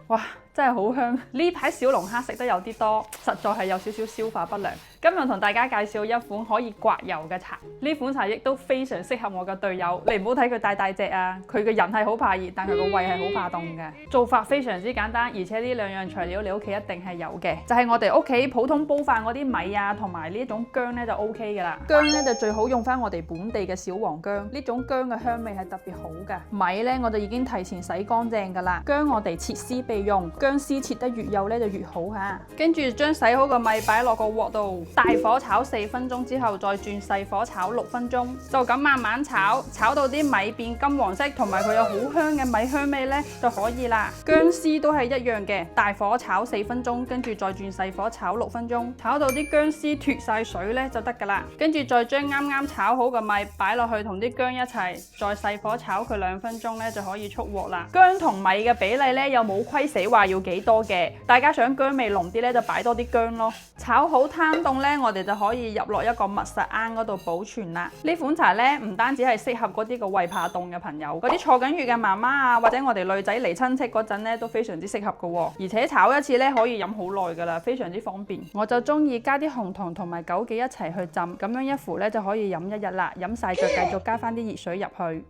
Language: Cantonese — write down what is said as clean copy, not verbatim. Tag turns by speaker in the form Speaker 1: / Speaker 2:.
Speaker 1: 哇，真係好香！呢排小龍蝦食得有啲多，實在係有少少消化不良。今日同大家介紹一款可以刮油嘅茶，呢款茶亦都非常適合我嘅隊友。你唔好睇佢大隻啊，佢嘅人係好怕熱，但佢個胃係好怕凍嘅。做法非常之簡單，而且呢兩樣材料你屋企一定係有嘅，就係我哋屋企普通煲飯嗰啲米啊，同埋呢一種薑咧就 OK 㗎啦。薑咧就最好用翻我哋本地嘅小黃薑，呢種薑嘅香味係特別好嘅。米咧我就已經提前洗乾淨㗎啦，薑我哋切絲備用，薑絲切得越幼咧就越好嚇。跟住將洗好嘅米擺落個鑊度，大火炒4分鐘之後，再轉細火炒6分鐘，就咁慢慢炒，炒到啲米變金黃色，同埋佢有好香嘅米香味咧就可以啦。薑絲都係一樣嘅，大火炒4分鐘，跟住再轉細火炒6分鐘，炒到啲薑絲脫晒水咧就得㗎啦。跟住再將啱啱炒好嘅米擺落去同啲薑一齊，再細火炒佢2分鐘咧就可以出鑊啦。薑同米嘅比例咧又冇規死話要幾多嘅，大家想薑味濃啲咧就擺多啲薑咯。炒好攤凍咧，我哋就可以入落一個密實罌嗰度保存啦。呢款茶咧唔單止係適合嗰啲個胃怕凍嘅朋友，嗰啲坐緊月嘅媽媽啊，或者我哋女仔嚟親戚嗰陣咧都非常之適合嘅喎。而且炒一次咧可以飲好耐噶啦，非常之方便。我就中意加啲紅糖同埋枸杞一齊去浸，咁樣一壺咧就可以飲1日啦。飲晒就繼續加翻啲熱水入去。